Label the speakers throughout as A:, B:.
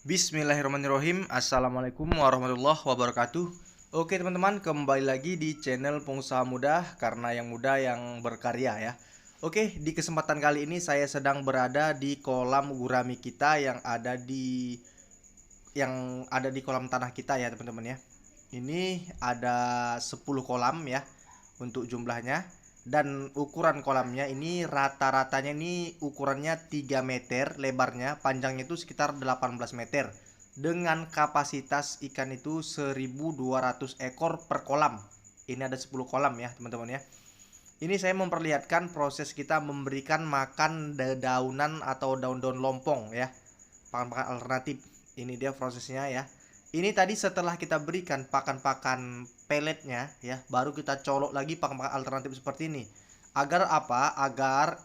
A: Bismillahirrahmanirrahim. Assalamualaikum warahmatullahi wabarakatuh. Oke teman-teman, kembali lagi di channel Pengusaha Muda, karena yang muda yang berkarya ya. Oke, di kesempatan kali ini saya sedang berada di kolam gurami kita yang ada di kolam tanah kita ya teman-teman ya. Ini ada 10 kolam ya untuk jumlahnya, dan ukuran kolamnya ini rata-ratanya ini ukurannya 3 meter lebarnya, panjangnya itu sekitar 18 meter, dengan kapasitas ikan itu 1200 ekor per kolam. Ini ada 10 kolam ya teman-teman ya. Ini saya memperlihatkan proses kita memberikan makan dedaunan atau daun-daun lompong ya, pakan-pakan alternatif. Ini dia prosesnya ya. Ini tadi setelah kita berikan pakan-pakan pelletnya ya, baru kita colok lagi pakan-pakan alternatif seperti ini. Agar apa? Agar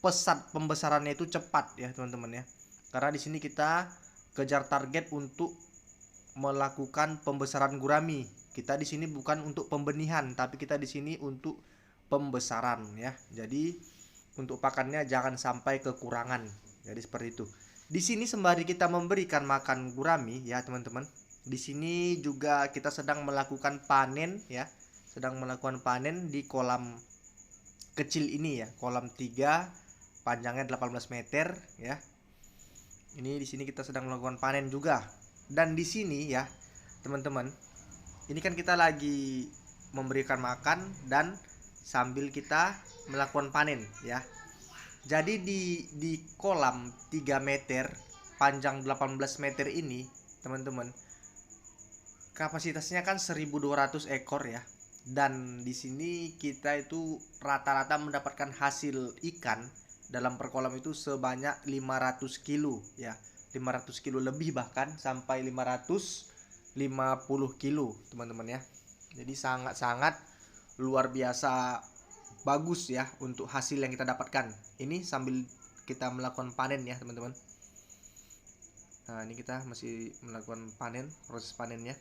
A: pesat pembesarannya itu cepat ya teman-teman ya. Karena di sini kita kejar target untuk melakukan pembesaran gurami. Kita di sini bukan untuk pembenihan, tapi kita di sini untuk pembesaran ya. Jadi untuk pakannya jangan sampai kekurangan. Jadi seperti itu. Di sini sembari kita memberikan makan gurami ya teman-teman, di sini juga kita sedang melakukan panen ya, sedang melakukan panen di kolam kecil ini ya, kolam 3 panjangnya 18 meter ya. Ini di sini kita sedang melakukan panen juga. Dan di sini ya teman-teman, ini kan kita lagi memberikan makan dan sambil kita melakukan panen ya. Jadi di kolam 3 meter panjang 18 meter ini teman-teman, kapasitasnya kan 1200 ekor ya. Dan di sini kita itu rata-rata mendapatkan hasil ikan dalam per kolam itu sebanyak 500 kilo ya. 500 kilo lebih, bahkan sampai 550 kilo teman-teman ya. Jadi sangat-sangat luar biasa bagus ya untuk hasil yang kita dapatkan. Ini sambil kita melakukan panen ya teman-teman. Nah ini kita masih melakukan panen, proses panennya.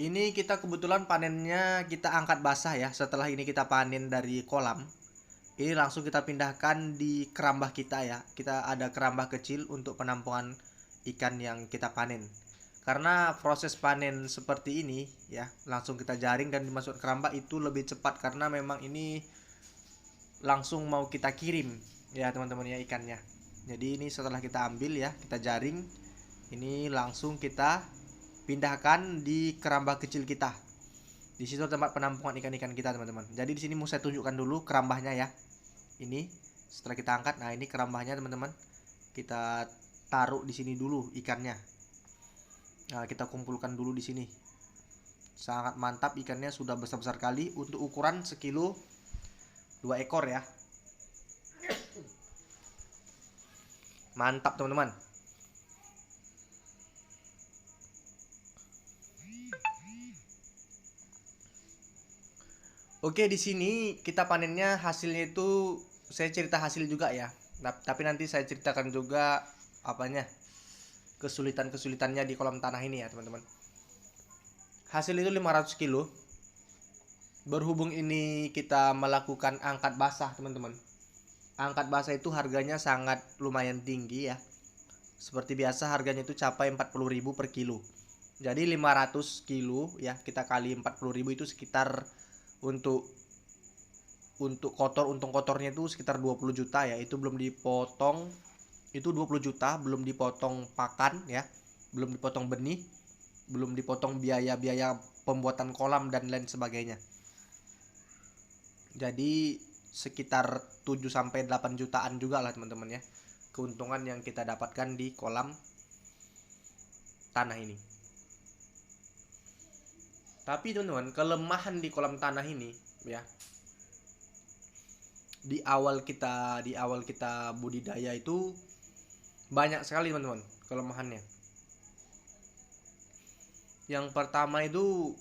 A: Ini kita kebetulan panennya kita angkat basah ya. Setelah ini kita panen dari kolam, ini langsung kita pindahkan di kerambah kita ya. Kita ada kerambah kecil untuk penampungan ikan yang kita panen. Karena proses panen seperti ini ya, langsung kita jaring dan dimasukkan kerambah itu lebih cepat, karena memang ini langsung mau kita kirim ya teman-teman ya ikannya. Jadi ini setelah kita ambil ya, kita jaring, ini langsung kita pindahkan di kerambah kecil kita. Di situ tempat penampungan ikan-ikan kita teman-teman. Jadi di sini mau saya tunjukkan dulu kerambahnya ya. Ini setelah kita angkat, nah ini kerambahnya teman-teman. Kita taruh di sini dulu ikannya. Nah, kita kumpulkan dulu di sini. Sangat mantap, ikannya sudah besar-besar kali. Untuk ukuran sekilo 2 ekor ya. Mantap teman-teman. Oke, di sini kita panennya hasilnya itu saya cerita hasil juga ya. Tapi nanti saya ceritakan juga apanya, kesulitan-kesulitannya di kolam tanah ini ya teman-teman. Hasil itu 500 kilo. Berhubung ini kita melakukan angkat basah teman-teman. Angkat basah itu harganya sangat lumayan tinggi ya. Seperti biasa harganya itu capai 40.000 per kilo. Jadi 500 kilo ya, kita kali 40.000 itu sekitar untuk untung kotornya itu sekitar 20 juta ya. Itu belum dipotong, itu 20 juta belum dipotong pakan ya, belum dipotong benih, belum dipotong biaya-biaya pembuatan kolam dan lain sebagainya. Jadi sekitar 7 sampai 8 jutaan juga lah teman-teman ya, keuntungan yang kita dapatkan di kolam tanah ini. Tapi teman-teman, kelemahan di kolam tanah ini ya, di awal kita budidaya itu banyak sekali teman-teman kelemahannya. Yang pertama itu,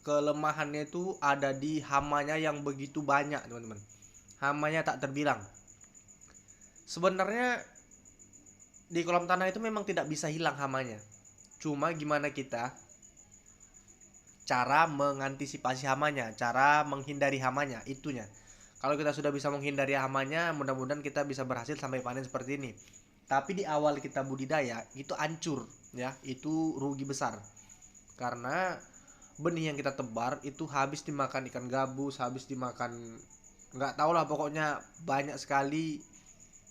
A: kelemahannya itu ada di hamanya yang begitu banyak teman-teman. Hamanya tak terbilang. Sebenarnya di kolam tanah itu memang tidak bisa hilang hamanya. Cuma gimana kita cara mengantisipasi hamanya, cara menghindari hamanya, itunya. Kalau kita sudah bisa menghindari hamanya, mudah-mudahan kita bisa berhasil sampai panen seperti ini. Tapi di awal kita budidaya itu hancur ya, itu rugi besar. Karena benih yang kita tebar itu habis dimakan ikan gabus, habis dimakan nggak tahu lah, pokoknya banyak sekali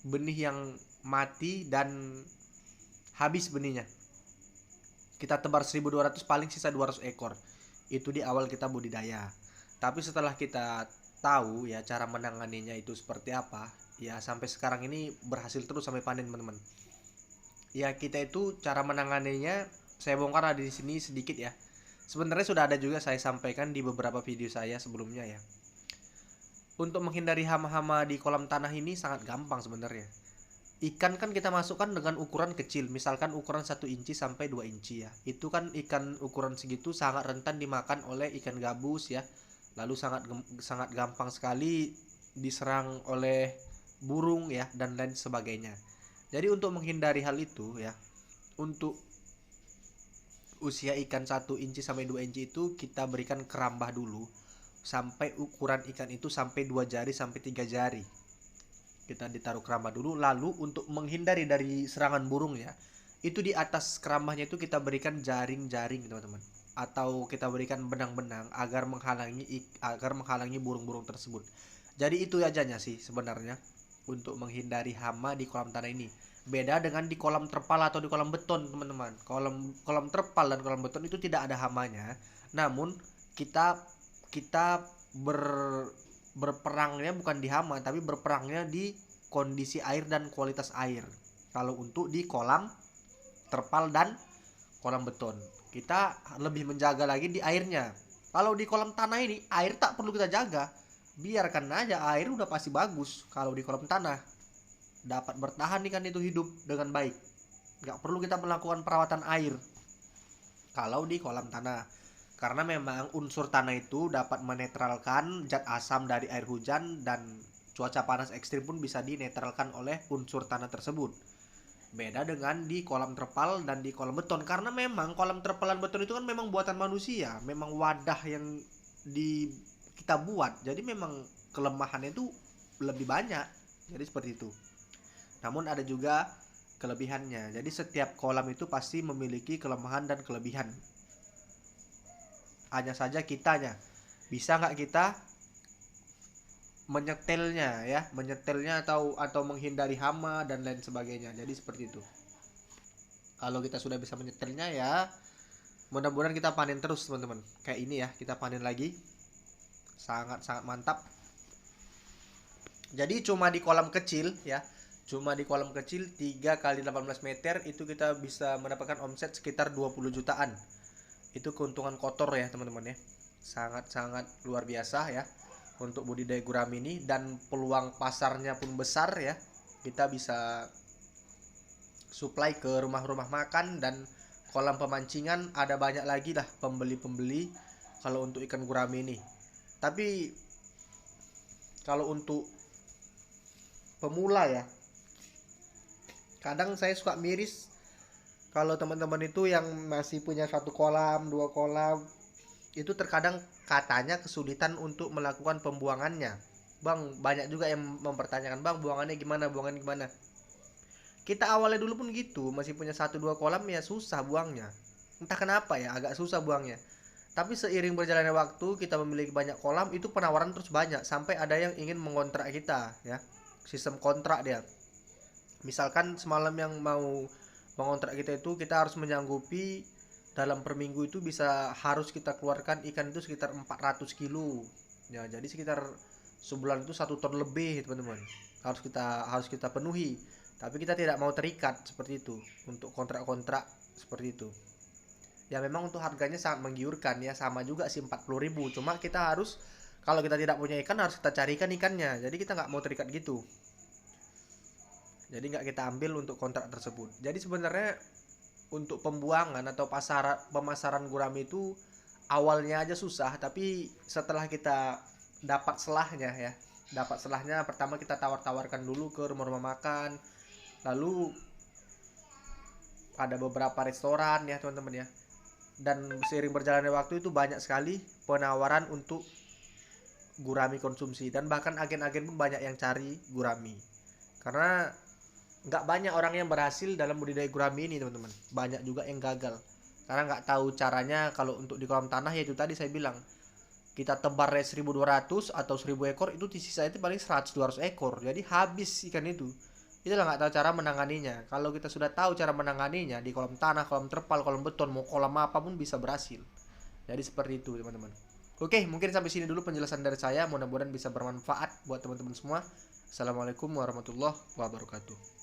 A: benih yang mati dan habis benihnya. Kita tebar 1.200, paling sisa 200 ekor. Itu di awal kita budidaya. Tapi setelah kita tahu ya cara menanganinya itu seperti apa, ya sampai sekarang ini berhasil terus sampai panen, teman-teman. Ya kita itu cara menanganinya saya bongkar ada di sini sedikit ya. Sebenarnya sudah ada juga saya sampaikan di beberapa video saya sebelumnya ya. Untuk menghindari hama-hama di kolam tanah ini sangat gampang sebenarnya. Ikan kan kita masukkan dengan ukuran kecil, misalkan ukuran 1 inci sampai 2 inci ya. Itu kan ikan ukuran segitu sangat rentan dimakan oleh ikan gabus ya. Lalu sangat gampang sekali diserang oleh burung ya dan lain sebagainya. Jadi untuk menghindari hal itu ya, untuk usia ikan 1 inci sampai 2 inci itu kita berikan kerambah dulu sampai ukuran ikan itu sampai 2 jari sampai 3 jari. Kita ditaruh kerambah dulu, lalu untuk menghindari dari serangan burung ya, itu di atas kerambahnya itu kita berikan jaring-jaring teman-teman, atau kita berikan benang-benang agar menghalangi burung-burung tersebut. Jadi itu ajanya sih sebenarnya untuk menghindari hama di kolam tanah ini. Beda dengan di kolam terpal atau di kolam beton teman-teman. Kolam terpal dan kolam beton itu tidak ada hamanya, namun kita berperangnya bukan di hama tapi berperangnya di kondisi air dan kualitas air. Kalau untuk di kolam terpal dan kolam beton kita lebih menjaga lagi di airnya. Kalau di kolam tanah ini air tak perlu kita jaga, biarkan aja air udah pasti bagus. Kalau di kolam tanah dapat bertahan ikan itu hidup dengan baik, nggak perlu kita melakukan perawatan air kalau di kolam tanah. Karena memang unsur tanah itu dapat menetralkan zat asam dari air hujan, dan cuaca panas ekstrim pun bisa dinetralkan oleh unsur tanah tersebut. Beda dengan di kolam terpal dan di kolam beton, karena memang kolam terpal dan beton itu kan memang buatan manusia, memang wadah yang kita buat, jadi memang kelemahannya itu lebih banyak. Jadi seperti itu. Namun ada juga kelebihannya. Jadi setiap kolam itu pasti memiliki kelemahan dan kelebihan. Hanya saja kitanya bisa nggak kita menyetelnya atau menghindari hama dan lain sebagainya. Jadi seperti itu. Kalau kita sudah bisa menyetelnya ya, mudah-mudahan kita panen terus teman-teman. Kayak ini ya, kita panen lagi. Sangat-sangat mantap. Jadi cuma di kolam kecil ya, 3 kali 18 meter itu kita bisa mendapatkan omset sekitar 20 jutaan. Itu keuntungan kotor ya teman-teman ya, sangat-sangat luar biasa ya untuk budidaya gurami ini, dan peluang pasarnya pun besar ya. Kita bisa supply ke rumah-rumah makan dan kolam pemancingan, ada banyak lagi lah pembeli-pembeli kalau untuk ikan gurami ini. Tapi kalau untuk pemula ya, kadang saya suka miris kalau teman-teman itu yang masih punya 1 kolam, 2 kolam, itu terkadang katanya kesulitan untuk melakukan pembuangannya. Bang, banyak juga yang mempertanyakan, bang buangannya gimana. Kita awalnya dulu pun gitu, masih punya 1-2 kolam ya susah buangnya. Entah kenapa ya, agak susah buangnya. Tapi seiring berjalannya waktu, kita memiliki banyak kolam, itu penawaran terus banyak. Sampai ada yang ingin mengontrak kita ya, sistem kontrak dia. Misalkan semalam yang mau mengontrak kita itu, kita harus menyanggupi dalam per minggu itu harus kita keluarkan ikan itu sekitar 400 kilo ya, jadi sekitar sebulan itu 1 ton lebih teman-teman, harus kita penuhi. Tapi kita tidak mau terikat seperti itu untuk kontrak-kontrak seperti itu ya. Memang untuk harganya sangat menggiurkan ya, sama juga sih 40.000, cuma kita harus, kalau kita tidak punya ikan harus kita carikan ikannya, jadi kita nggak mau terikat gitu. Jadi nggak kita ambil untuk kontrak tersebut. Jadi sebenarnya untuk pembuangan atau pemasaran gurami itu awalnya aja susah, tapi setelah kita dapat selahnya, pertama kita tawar-tawarkan dulu ke rumah-rumah makan, lalu ada beberapa restoran ya teman-teman ya. Dan seiring berjalannya waktu itu banyak sekali penawaran untuk gurami konsumsi, dan bahkan agen-agen pun banyak yang cari gurami karena nggak banyak orang yang berhasil dalam budidaya gurami ini teman-teman, banyak juga yang gagal karena nggak tahu caranya. Kalau untuk di kolam tanah ya itu tadi saya bilang, kita tebar 1.200 atau 1.000 ekor, itu di sisa itu paling 100-200 ekor, jadi habis ikan itu. Itulah nggak tahu cara menanganinya. Kalau kita sudah tahu cara menanganinya di kolam tanah, kolam terpal, kolam beton, mau kolam apapun bisa berhasil. Jadi seperti itu teman-teman. Oke, mungkin sampai sini dulu penjelasan dari saya, mudah-mudahan bisa bermanfaat buat teman-teman semua. Assalamualaikum warahmatullahi wabarakatuh.